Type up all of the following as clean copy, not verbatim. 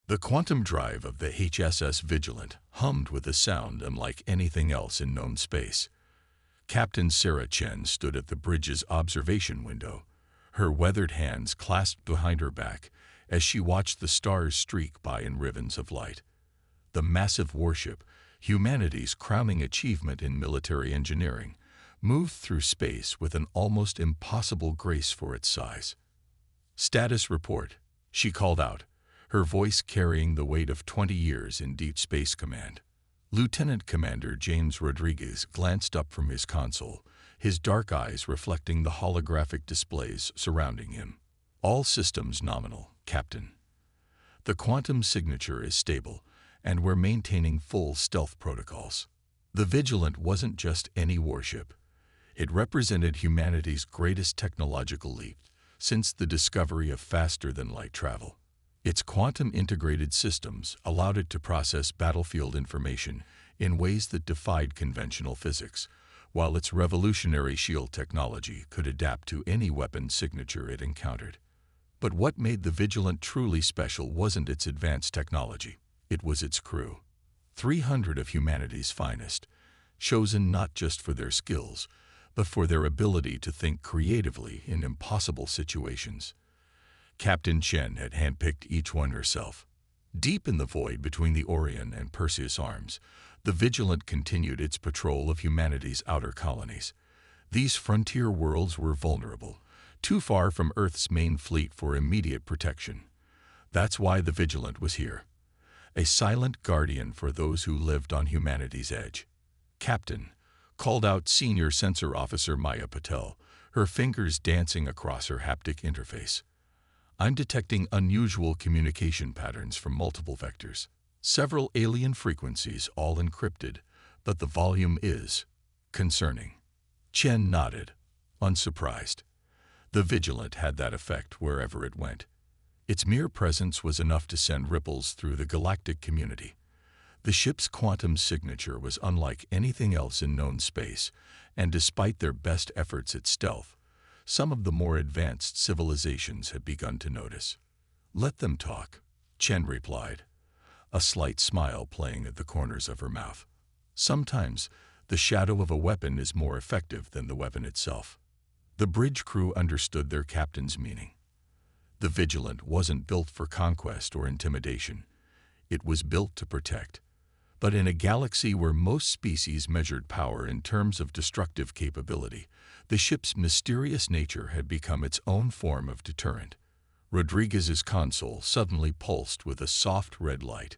The quantum drive of the HSS Vigilant hummed with a sound unlike anything else in known space. Captain Sarah Chen stood at the bridge's observation window, her weathered hands clasped behind her back as she watched the stars streak by in ribbons of light. The massive warship, humanity's crowning achievement in military engineering, moved through space with an almost impossible grace for its size. "Status report," she called out, her voice carrying the weight of 20 years in Deep Space Command. Lieutenant Commander James Rodriguez glanced up from his console, his dark eyes reflecting the holographic displays surrounding him. "All systems nominal, Captain. The quantum signature is stable, and we're maintaining full stealth protocols." The Vigilant wasn't just any warship. It represented humanity's greatest technological leap since the discovery of faster-than-light travel. Its quantum-integrated systems allowed it to process battlefield information in ways that defied conventional physics, while its revolutionary shield technology could adapt to any weapon signature it encountered. But what made the Vigilant truly special wasn't its advanced technology. It was its crew. 300 of humanity's finest, chosen not just for their skills, but for their ability to think creatively in impossible situations. Captain Chen had handpicked each one herself. Deep in the void between the Orion and Perseus arms, the Vigilant continued its patrol of humanity's outer colonies. These frontier worlds were vulnerable, too far from Earth's main fleet for immediate protection. That's why the Vigilant was here, a silent guardian for those who lived on humanity's edge. "Captain," called out Senior Sensor Officer Maya Patel, her fingers dancing across her haptic interface. "I'm detecting unusual communication patterns from multiple vectors. Several alien frequencies, all encrypted, but the volume is concerning." Chen nodded, unsurprised. The Vigilant had that effect wherever it went. Its mere presence was enough to send ripples through the galactic community. The ship's quantum signature was unlike anything else in known space, and despite their best efforts at stealth, some of the more advanced civilizations had begun to notice. "Let them talk," Chen replied, a slight smile playing at the corners of her mouth. "Sometimes, the shadow of a weapon is more effective than the weapon itself." The bridge crew understood their captain's meaning. The Vigilant wasn't built for conquest or intimidation. It was built to protect. But in a galaxy where most species measured power in terms of destructive capability, the ship's mysterious nature had become its own form of deterrent. Rodriguez's console suddenly pulsed with a soft red light.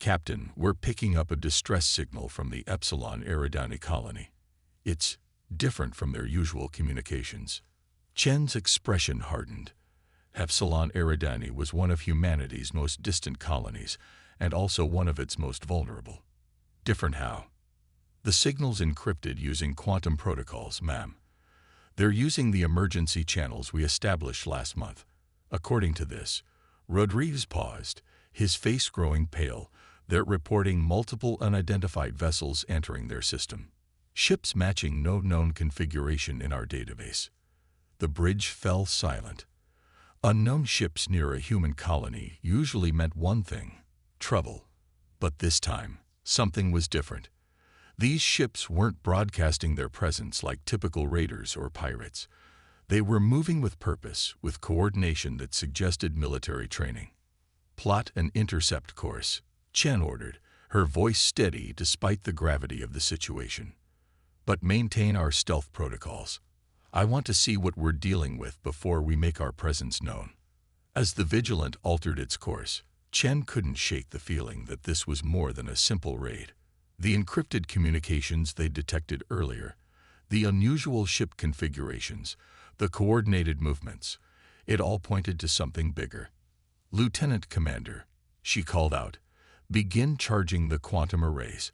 "Captain, we're picking up a distress signal from the Epsilon Eridani colony. It's different from their usual communications." Chen's expression hardened. Epsilon Eridani was one of humanity's most distant colonies, and also one of its most vulnerable. "Different how?" "The signal's encrypted using quantum protocols, ma'am. They're using the emergency channels we established last month. According to this," Rodriguez paused, his face growing pale, "they're reporting multiple unidentified vessels entering their system. Ships matching no known configuration in our database." The bridge fell silent. Unknown ships near a human colony usually meant one thing: trouble. But this time, something was different. These ships weren't broadcasting their presence like typical raiders or pirates. They were moving with purpose, with coordination that suggested military training. "Plot an intercept course," Chen ordered, her voice steady despite the gravity of the situation. "But maintain our stealth protocols. I want to see what we're dealing with before we make our presence known." As the Vigilant altered its course, Chen couldn't shake the feeling that this was more than a simple raid. The encrypted communications they detected earlier, the unusual ship configurations, the coordinated movements, it all pointed to something bigger. "Lieutenant Commander," she called out, "begin charging the quantum arrays.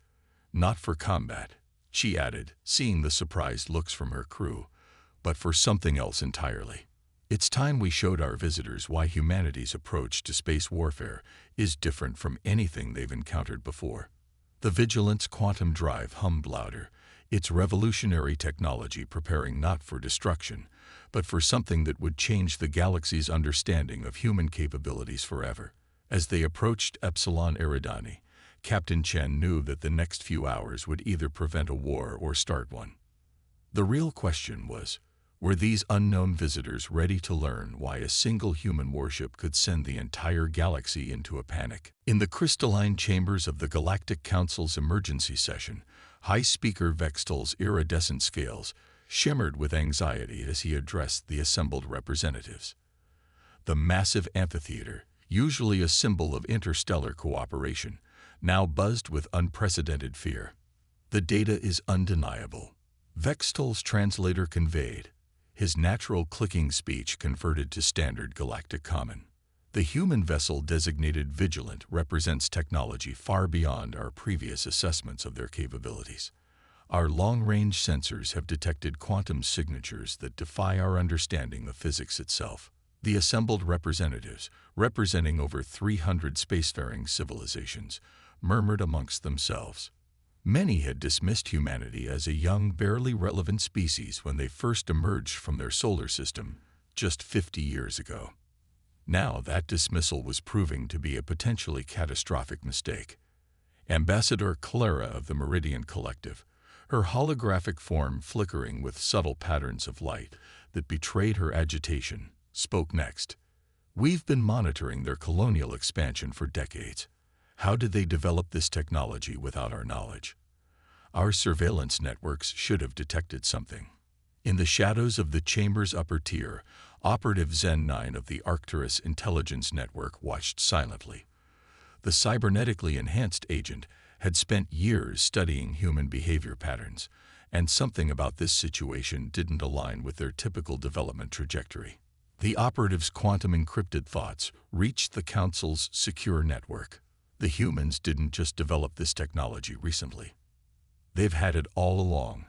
Not for combat," she added, seeing the surprised looks from her crew, "but for something else entirely. It's time we showed our visitors why humanity's approach to space warfare is different from anything they've encountered before." The Vigilant's quantum drive hummed louder, its revolutionary technology preparing not for destruction, but for something that would change the galaxy's understanding of human capabilities forever. As they approached Epsilon Eridani, Captain Chen knew that the next few hours would either prevent a war or start one. The real question was, were these unknown visitors ready to learn why a single human warship could send the entire galaxy into a panic? In the crystalline chambers of the Galactic Council's emergency session, High Speaker Vextal's iridescent scales shimmered with anxiety as he addressed the assembled representatives. The massive amphitheater, usually a symbol of interstellar cooperation, now buzzed with unprecedented fear. The data is undeniable, Vextal's translator conveyed, his natural clicking speech converted to standard galactic common. The human vessel designated Vigilant represents technology far beyond our previous assessments of their capabilities. Our long-range sensors have detected quantum signatures that defy our understanding of physics itself. The assembled representatives, representing over 300 spacefaring civilizations, murmured amongst themselves. Many had dismissed humanity as a young, barely relevant species when they first emerged from their solar system just 50 years ago. Now that dismissal was proving to be a potentially catastrophic mistake. Ambassador Clara of the Meridian Collective, her holographic form flickering with subtle patterns of light that betrayed her agitation, spoke next. "We've been monitoring their colonial expansion for decades. How did they develop this technology without our knowledge? Our surveillance networks should have detected something." In the shadows of the chamber's upper tier, Operative Zen 9 of the Arcturus Intelligence Network watched silently. The cybernetically enhanced agent had spent years studying human behavior patterns, and something about this situation didn't align with their typical development trajectory. The operative's quantum-encrypted thoughts reached the Council's secure network. The humans didn't just develop this technology recently. They've had it all along.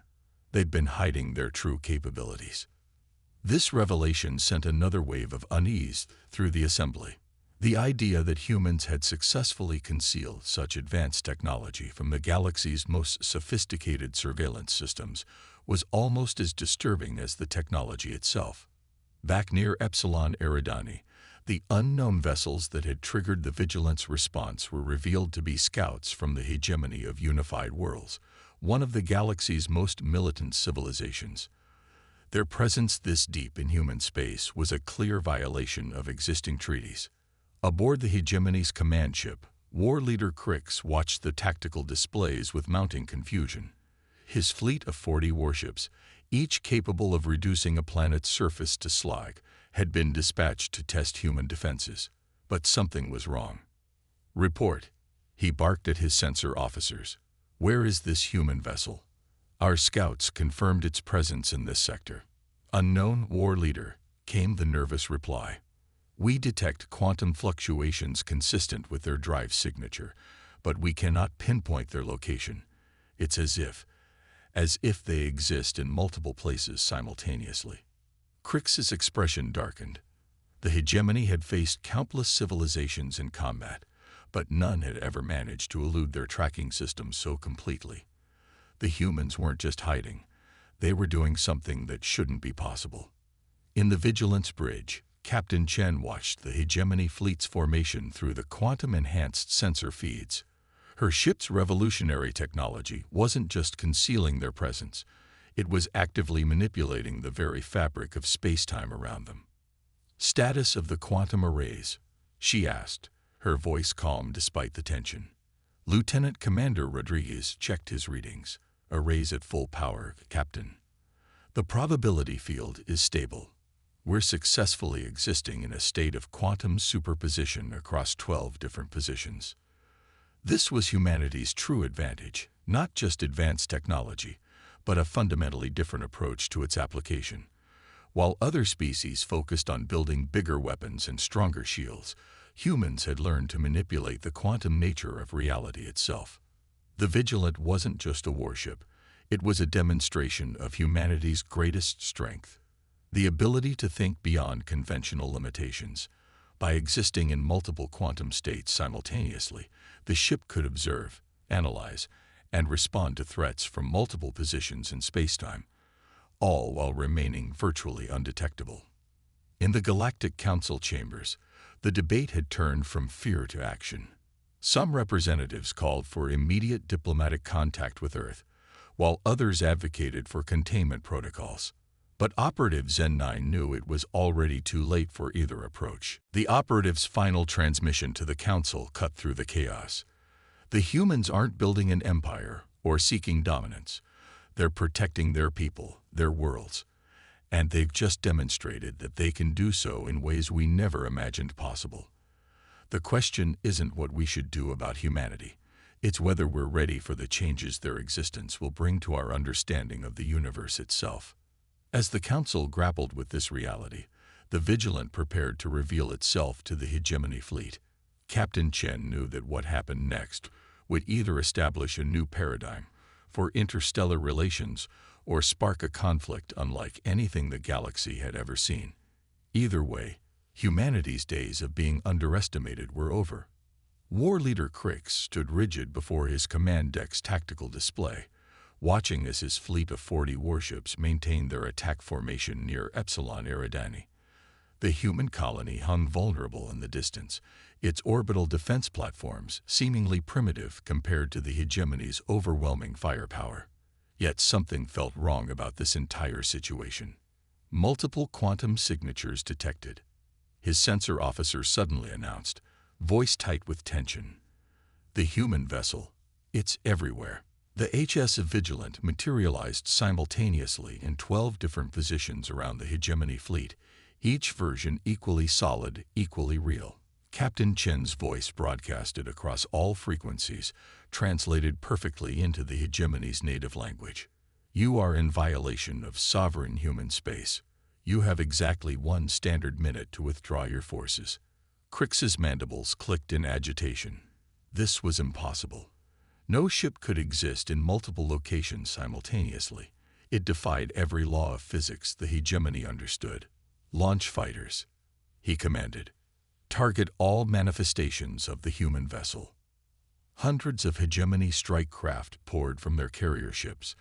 They'd been hiding their true capabilities. This revelation sent another wave of unease through the assembly. The idea that humans had successfully concealed such advanced technology from the galaxy's most sophisticated surveillance systems was almost as disturbing as the technology itself. Back near Epsilon Eridani, the unknown vessels that had triggered the Vigilance response were revealed to be scouts from the hegemony of Unified Worlds, one of the galaxy's most militant civilizations. Their presence this deep in human space was a clear violation of existing treaties. Aboard the hegemony's command ship, War Leader Crix watched the tactical displays with mounting confusion. His fleet of 40 warships, each capable of reducing a planet's surface to slag, had been dispatched to test human defenses. But something was wrong. "Report," he barked at his sensor officers. "Where is this human vessel?" "Our scouts confirmed its presence in this sector." "Unknown, War Leader," came the nervous reply. "We detect quantum fluctuations consistent with their drive signature, but we cannot pinpoint their location. It's as if they exist in multiple places simultaneously." Crix's expression darkened. The hegemony had faced countless civilizations in combat, but none had ever managed to elude their tracking systems so completely. The humans weren't just hiding. They were doing something that shouldn't be possible. In the Vigilance Bridge, Captain Chen watched the hegemony fleet's formation through the quantum-enhanced sensor feeds. Her ship's revolutionary technology wasn't just concealing their presence. It was actively manipulating the very fabric of space-time around them. "Status of the quantum arrays?" she asked, her voice calm despite the tension. Lieutenant Commander Rodriguez checked his readings. "Arrays at full power, Captain. The probability field is stable. We're successfully existing in a state of quantum superposition across 12 different positions." This was humanity's true advantage, not just advanced technology, but a fundamentally different approach to its application. While other species focused on building bigger weapons and stronger shields, humans had learned to manipulate the quantum nature of reality itself. The Vigilant wasn't just a warship. It was a demonstration of humanity's greatest strength, the ability to think beyond conventional limitations. By existing in multiple quantum states simultaneously, the ship could observe, analyze, and respond to threats from multiple positions in spacetime, all while remaining virtually undetectable. In the Galactic Council chambers, The debate had turned from fear to action. Some representatives called for immediate diplomatic contact with Earth, while others advocated for containment protocols. But Operative Zen-9 knew it was already too late for either approach. The operative's final transmission to the Council cut through the chaos. The humans aren't building an empire or seeking dominance. They're protecting their people, their worlds. And they've just demonstrated that they can do so in ways we never imagined possible. The question isn't what we should do about humanity. It's whether we're ready for the changes their existence will bring to our understanding of the universe itself. As the Council grappled with this reality, the Vigilant prepared to reveal itself to the hegemony fleet. Captain Chen knew that what happened next would either establish a new paradigm for interstellar relations or spark a conflict unlike anything the galaxy had ever seen. Either way, humanity's days of being underestimated were over. War Leader Crix stood rigid before his command deck's tactical display, watching as his fleet of 40 warships maintained their attack formation near Epsilon Eridani. The human colony hung vulnerable in the distance, its orbital defense platforms seemingly primitive compared to the hegemony's overwhelming firepower. Yet something felt wrong about this entire situation. Multiple quantum signatures detected. His sensor officer suddenly announced, voice tight with tension. The human vessel, it's everywhere. The HS Vigilant materialized simultaneously in 12 different positions around the hegemony fleet, each version equally solid, equally real. Captain Chen's voice broadcasted across all frequencies, translated perfectly into the hegemony's native language. You are in violation of sovereign human space. You have exactly 1 standard minute to withdraw your forces. Crix's mandibles clicked in agitation. This was impossible. No ship could exist in multiple locations simultaneously. It defied every law of physics the hegemony understood. Launch fighters, he commanded. Target all manifestations of the human vessel. Hundreds of hegemony strike craft poured from their carrier ships,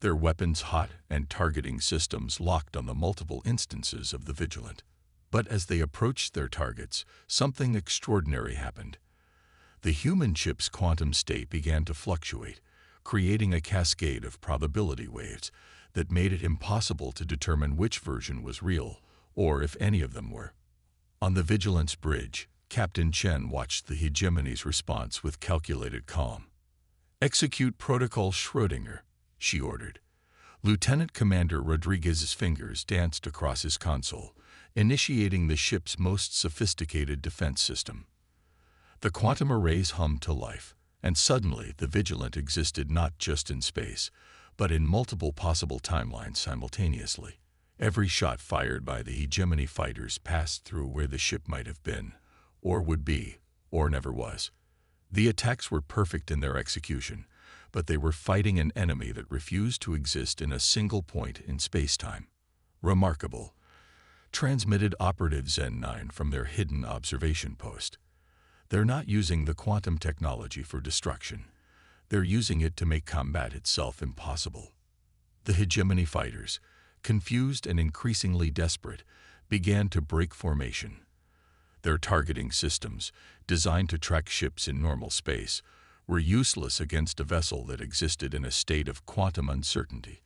their weapons hot and targeting systems locked on the multiple instances of the Vigilant. But as they approached their targets, something extraordinary happened. The human ship's quantum state began to fluctuate, creating a cascade of probability waves that made it impossible to determine which version was real, or if any of them were. On the Vigilant's bridge, Captain Chen watched the hegemony's response with calculated calm. Execute Protocol Schrödinger, she ordered. Lieutenant Commander Rodriguez's fingers danced across his console, initiating the ship's most sophisticated defense system. The quantum arrays hummed to life, and suddenly the Vigilant existed not just in space, but in multiple possible timelines simultaneously. Every shot fired by the hegemony fighters passed through where the ship might have been, or would be, or never was. The attacks were perfect in their execution, but they were fighting an enemy that refused to exist in a single point in space-time. Remarkable, transmitted Operative Zen-9 from their hidden observation post. They're not using the quantum technology for destruction. They're using it to make combat itself impossible. The hegemony fighters, confused and increasingly desperate, began to break formation. Their targeting systems, designed to track ships in normal space, were useless against a vessel that existed in a state of quantum uncertainty.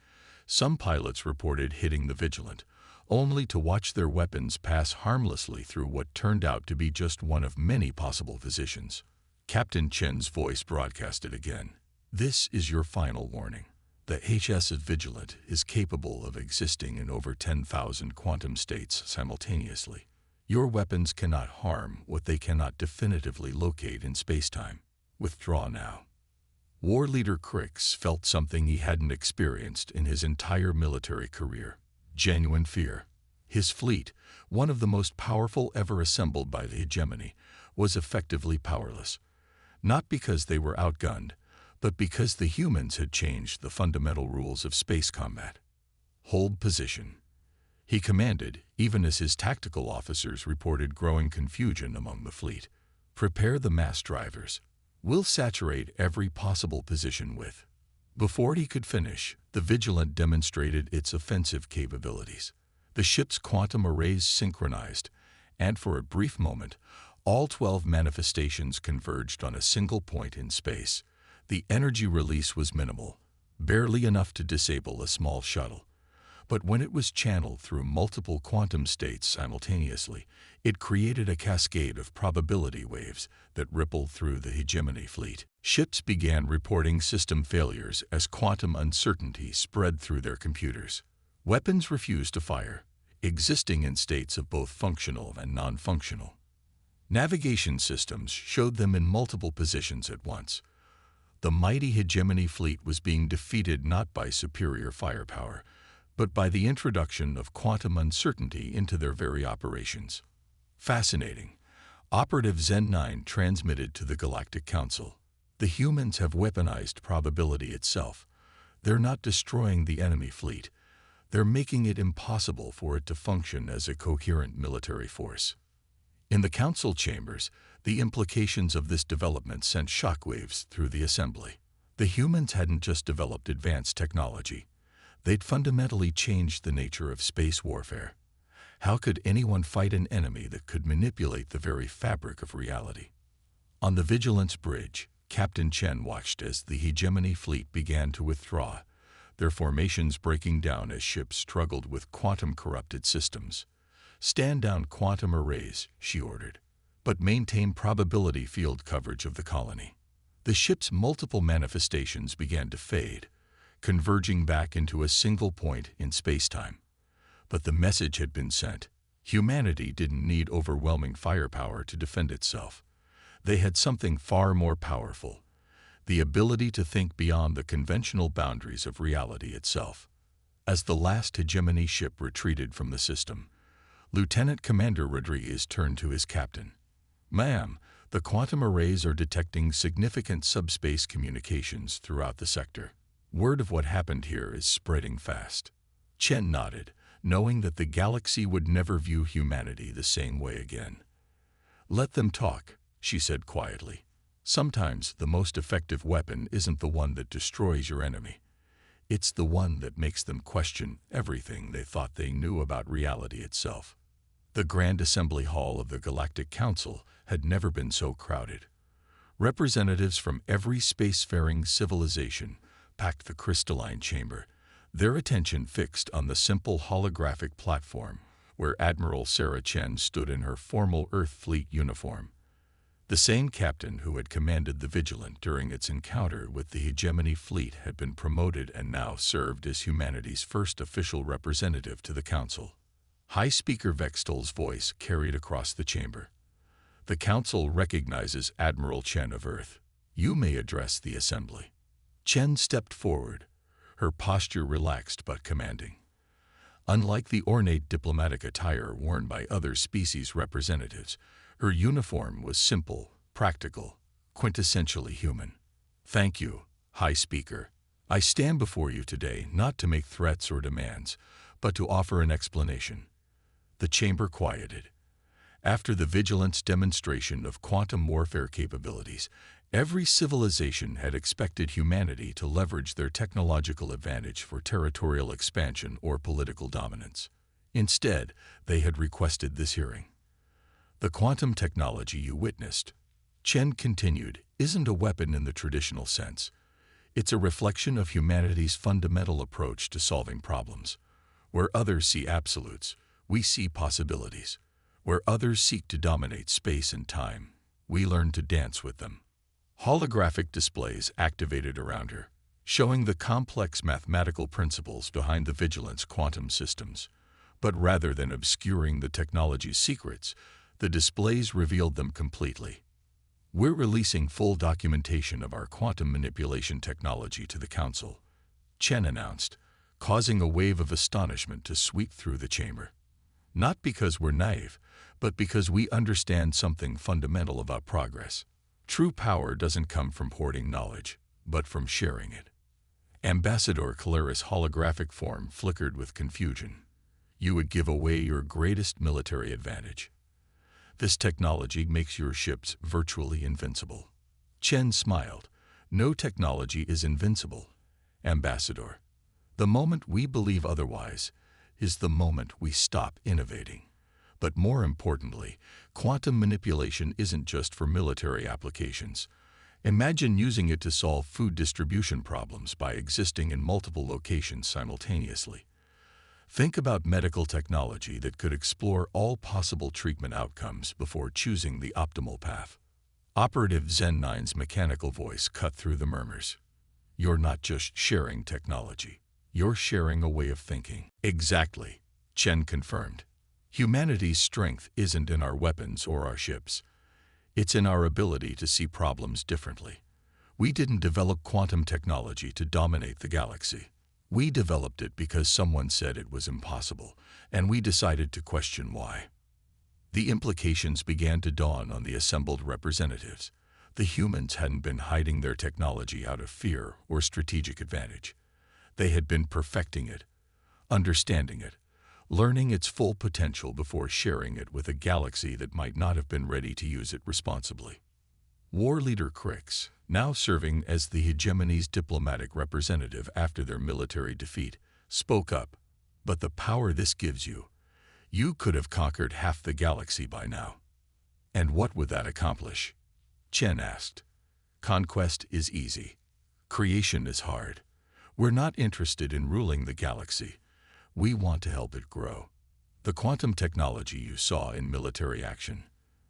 Some pilots reported hitting the Vigilant, only to watch their weapons pass harmlessly through what turned out to be just one of many possible positions. Captain Chen's voice broadcasted again. This is your final warning. The HS Vigilant is capable of existing in over 10,000 quantum states simultaneously. Your weapons cannot harm what they cannot definitively locate in spacetime. Withdraw now. War Leader Crix felt something he hadn't experienced in his entire military career. Genuine fear. His fleet, one of the most powerful ever assembled by the hegemony, was effectively powerless. Not because they were outgunned, but because the humans had changed the fundamental rules of space combat. Hold position, he commanded, even as his tactical officers reported growing confusion among the fleet. Prepare the mass drivers. We'll saturate every possible position with. Before he could finish, the Vigilant demonstrated its offensive capabilities. The ship's quantum arrays synchronized, and for a brief moment, all 12 manifestations converged on a single point in space. The energy release was minimal, barely enough to disable a small shuttle. But when it was channeled through multiple quantum states simultaneously, it created a cascade of probability waves that rippled through the hegemony fleet. Ships began reporting system failures as quantum uncertainty spread through their computers. Weapons refused to fire, existing in states of both functional and non-functional. Navigation systems showed them in multiple positions at once. The mighty hegemony fleet was being defeated not by superior firepower, but by the introduction of quantum uncertainty into their very operations. Fascinating. Operative Zen-9 transmitted to the Galactic Council. The humans have weaponized probability itself. They're not destroying the enemy fleet. They're making it impossible for it to function as a coherent military force. In the council chambers, the implications of this development sent shockwaves through the assembly. The humans hadn't just developed advanced technology. They'd fundamentally changed the nature of space warfare. How could anyone fight an enemy that could manipulate the very fabric of reality? On the Vigilance Bridge, Captain Chen watched as the hegemony fleet began to withdraw, their formations breaking down as ships struggled with quantum-corrupted systems. "Stand down quantum arrays," she ordered, "but maintain probability field coverage of the colony." The ship's multiple manifestations began to fade, converging back into a single point in space-time. But the message had been sent. Humanity didn't need overwhelming firepower to defend itself. They had something far more powerful: the ability to think beyond the conventional boundaries of reality itself. As the last hegemony ship retreated from the system, Lieutenant Commander Rodriguez turned to his captain. "Ma'am, the quantum arrays are detecting significant subspace communications throughout the sector. Word of what happened here is spreading fast." Chen nodded, knowing that the galaxy would never view humanity the same way again. "Let them talk," she said quietly. "Sometimes the most effective weapon isn't the one that destroys your enemy. It's the one that makes them question everything they thought they knew about reality itself." The Grand Assembly Hall of the Galactic Council had never been so crowded. Representatives from every spacefaring civilization packed the crystalline chamber, their attention fixed on the simple holographic platform where Admiral Sarah Chen stood in her formal Earth Fleet uniform. The same captain who had commanded the Vigilant during its encounter with the hegemony fleet had been promoted and now served as humanity's first official representative to the Council. High Speaker Vextol's voice carried across the chamber. "The Council recognizes Admiral Chen of Earth. You may address the Assembly." Chen stepped forward, her posture relaxed but commanding. Unlike the ornate diplomatic attire worn by other species representatives, her uniform was simple, practical, quintessentially human. "Thank you, High Speaker. I stand before you today not to make threats or demands, but to offer an explanation." The chamber quieted. After the Vigilance demonstration of quantum warfare capabilities, every civilization had expected humanity to leverage their technological advantage for territorial expansion or political dominance. Instead, they had requested this hearing. "The quantum technology you witnessed," Chen continued, "isn't a weapon in the traditional sense. It's a reflection of humanity's fundamental approach to solving problems. Where others see absolutes, we see possibilities. Where others seek to dominate space and time, we learn to dance with them." Holographic displays activated around her, showing the complex mathematical principles behind the Vigilance quantum systems. But rather than obscuring the technology's secrets, the displays revealed them completely. "We're releasing full documentation of our quantum manipulation technology to the Council," Chen announced, causing a wave of astonishment to sweep through the chamber. "Not because we're naive, but because we understand something fundamental about progress. True power doesn't come from hoarding knowledge, but from sharing it." Ambassador Calera's holographic form flickered with confusion. "You would give away your greatest military advantage. This technology makes your ships virtually invincible." Chen smiled. "No technology is invincible, Ambassador. The moment we believe otherwise is the moment we stop innovating. But more importantly, quantum manipulation isn't just for military applications. Imagine using it to solve food distribution problems by existing in multiple locations simultaneously. Think about medical technology that could explore all possible treatment outcomes before choosing the optimal path. Operative Zen 9's mechanical voice cut through the murmurs. You're not just sharing technology. You're sharing a way of thinking. Exactly, Chen confirmed. Humanity's strength isn't in our weapons or our ships. It's in our ability to see problems differently. We didn't develop quantum technology to dominate the galaxy. We developed it because someone said it was impossible, and we decided to question why. The implications began to dawn on the assembled representatives. The humans hadn't been hiding their technology out of fear or strategic advantage. They had been perfecting it, understanding it, learning its full potential before sharing it with a galaxy that might not have been ready to use it responsibly. War leader Crix, now serving as the hegemony's diplomatic representative after their military defeat, spoke up. But the power this gives you, you could have conquered half the galaxy by now. And what would that accomplish? Chen asked. Conquest is easy. Creation is hard. We're not interested in ruling the galaxy. We want to help it grow. The quantum technology you saw in military action,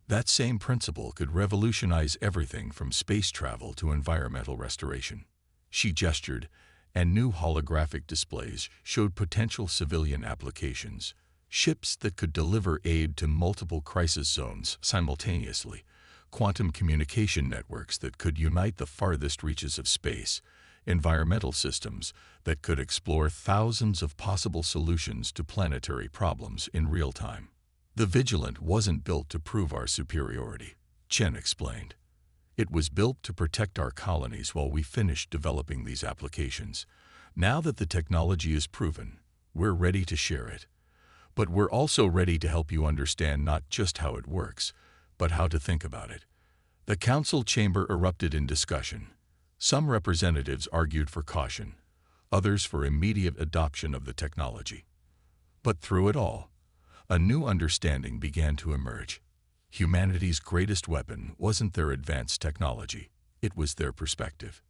that same principle could revolutionize everything from space travel to environmental restoration. She gestured, and new holographic displays showed potential civilian applications. Ships that could deliver aid to multiple crisis zones simultaneously, quantum communication networks that could unite the farthest reaches of space, environmental systems that could explore thousands of possible solutions to planetary problems in real time. The Vigilant wasn't built to prove our superiority, Chen explained. It was built to protect our colonies while we finished developing these applications. Now that the technology is proven, we're ready to share it. But we're also ready to help you understand not just how it works, but how to think about it. The council chamber erupted in discussion. Some representatives argued for caution, others for immediate adoption of the technology. But through it all, a new understanding began to emerge. Humanity's greatest weapon wasn't their advanced technology, it was their perspective.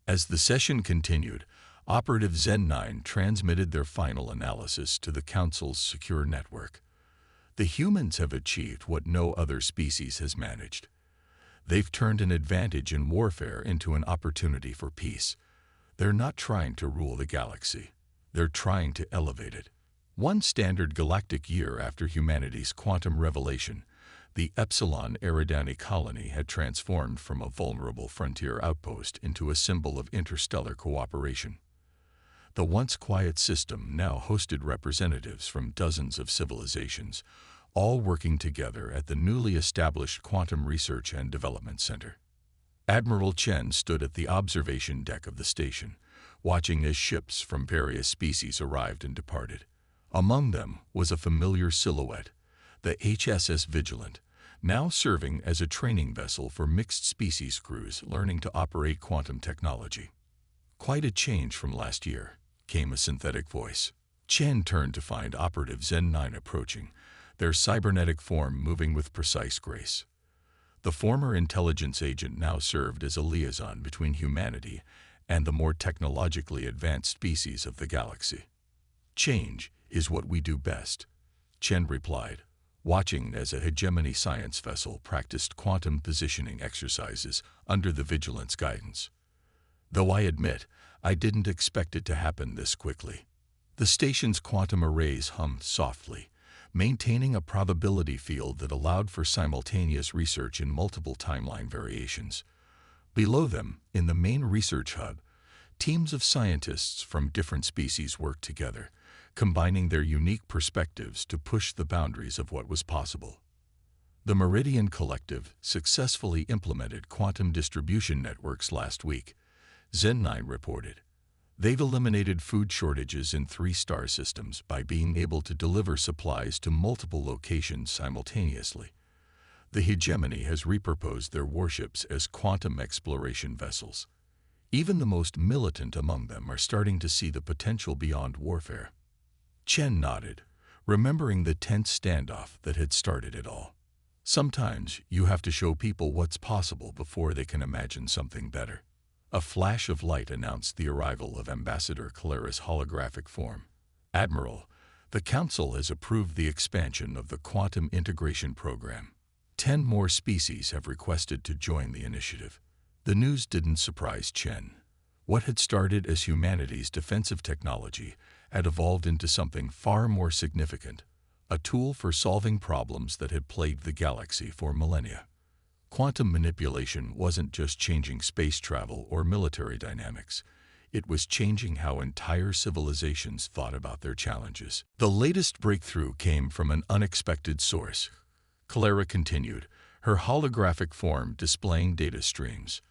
As the session continued, Operative Zen 9 transmitted their final analysis to the Council's secure network. The humans have achieved what no other species has managed. They've turned an advantage in warfare into an opportunity for peace. They're not trying to rule the galaxy. They're trying to elevate it. One standard galactic year after humanity's quantum revelation, the Epsilon Eridani colony had transformed from a vulnerable frontier outpost into a symbol of interstellar cooperation. The once quiet system now hosted representatives from dozens of civilizations, all working together at the newly established Quantum Research and Development Center. Admiral Chen stood at the observation deck of the station, watching as ships from various species arrived and departed. Among them was a familiar silhouette, the HSS Vigilant, now serving as a training vessel for mixed-species crews learning to operate quantum technology. Quite a change from last year, came a synthetic voice. Chen turned to find Operative Zen 9 approaching, their cybernetic form moving with precise grace. The former intelligence agent now served as a liaison between humanity and the more technologically advanced species of the galaxy. Change is what we do best, Chen replied, watching as a hegemony science vessel practiced quantum positioning exercises under the Vigilant's guidance. Though I admit, I didn't expect it to happen this quickly. The station's quantum arrays hummed softly, maintaining a probability field that allowed for simultaneous research in multiple timeline variations. Below them, in the main research hub, teams of scientists from different species worked together, combining their unique perspectives to push the boundaries of what was possible. The Meridian Collective successfully implemented quantum distribution networks last week, Zen 9 reported. They've eliminated food shortages in 3 star systems by being able to deliver supplies to multiple locations simultaneously. The hegemony has repurposed their warships as quantum exploration vessels. Even the most militant among them are starting to see the potential beyond warfare. Chen nodded, remembering the tense standoff that had started it all. Sometimes you have to show people what's possible before they can imagine something better. A flash of light announced the arrival of Ambassador Calera's holographic form. Admiral, the Council has approved the expansion of the Quantum Integration Program. 10 more species have requested to join the initiative. The news didn't surprise Chen. What had started as humanity's defensive technology had evolved into something far more significant, a tool for solving problems that had plagued the galaxy for millennia. Quantum manipulation wasn't just changing space travel or military dynamics. It was changing how entire civilizations thought about their challenges. The latest breakthrough came from an unexpected source. Calera continued, her holographic form displaying data streams.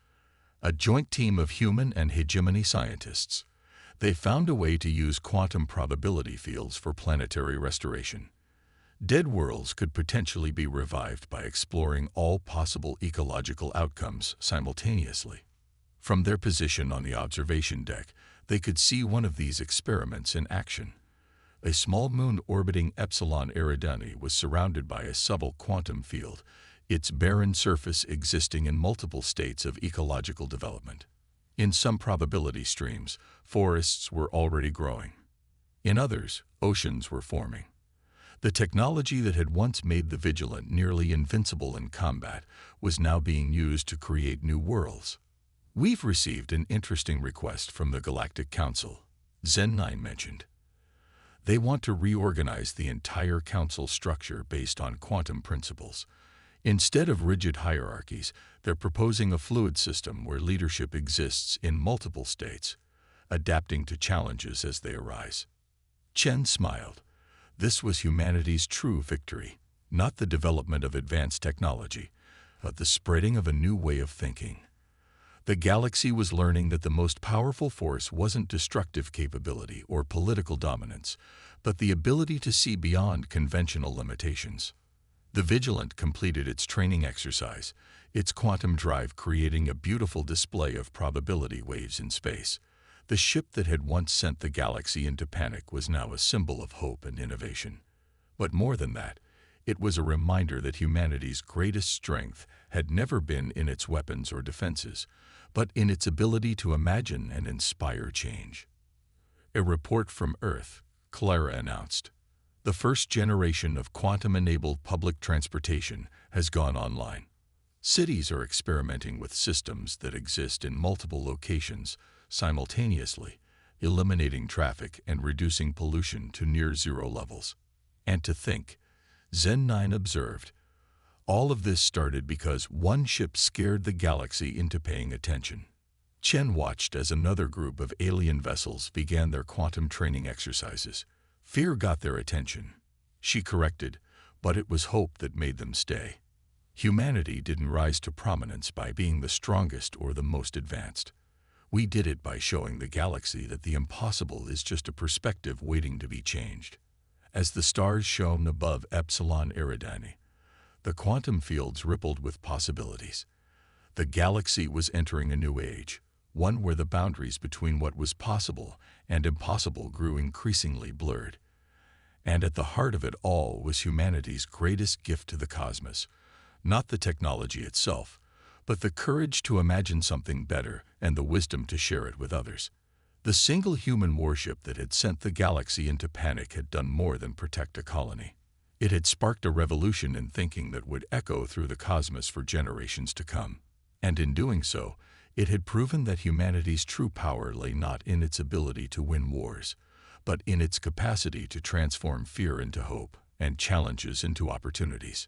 A joint team of human and hegemony scientists. They found a way to use quantum probability fields for planetary restoration. Dead worlds could potentially be revived by exploring all possible ecological outcomes simultaneously. From their position on the observation deck, they could see one of these experiments in action. A small moon orbiting Epsilon Eridani was surrounded by a subtle quantum field, its barren surface existing in multiple states of ecological development. In some probability streams, forests were already growing. In others, oceans were forming. The technology that had once made the Vigilant nearly invincible in combat was now being used to create new worlds. We've received an interesting request from the Galactic Council, Zen 9 mentioned. They want to reorganize the entire council structure based on quantum principles. Instead of rigid hierarchies, they're proposing a fluid system where leadership exists in multiple states, adapting to challenges as they arise. Chen smiled. This was humanity's true victory, not the development of advanced technology, but the spreading of a new way of thinking. The galaxy was learning that the most powerful force wasn't destructive capability or political dominance, but the ability to see beyond conventional limitations. The Vigilant completed its training exercise, its quantum drive creating a beautiful display of probability waves in space. The ship that had once sent the galaxy into panic was now a symbol of hope and innovation. But more than that, it was a reminder that humanity's greatest strength had never been in its weapons or defenses, but in its ability to imagine and inspire change. A report from Earth, Calera announced. The first generation of quantum-enabled public transportation has gone online. Cities are experimenting with systems that exist in multiple locations simultaneously, eliminating traffic and reducing pollution to near-zero levels. And to think, Zen 9 observed, all of this started because one ship scared the galaxy into paying attention. Chen watched as another group of alien vessels began their quantum training exercises. Fear got their attention. She corrected, but it was hope that made them stay. Humanity didn't rise to prominence by being the strongest or the most advanced. We did it by showing the galaxy that the impossible is just a perspective waiting to be changed. As the stars shone above Epsilon Eridani, the quantum fields rippled with possibilities. The galaxy was entering a new age, one where the boundaries between what was possible and impossible grew increasingly blurred. And at the heart of it all was humanity's greatest gift to the cosmos, not the technology itself, but the courage to imagine something better and the wisdom to share it with others. The single human warship that had sent the galaxy into panic had done more than protect a colony. It had sparked a revolution in thinking that would echo through the cosmos for generations to come. And in doing so, it had proven that humanity's true power lay not in its ability to win wars, but in its capacity to transform fear into hope and challenges into opportunities.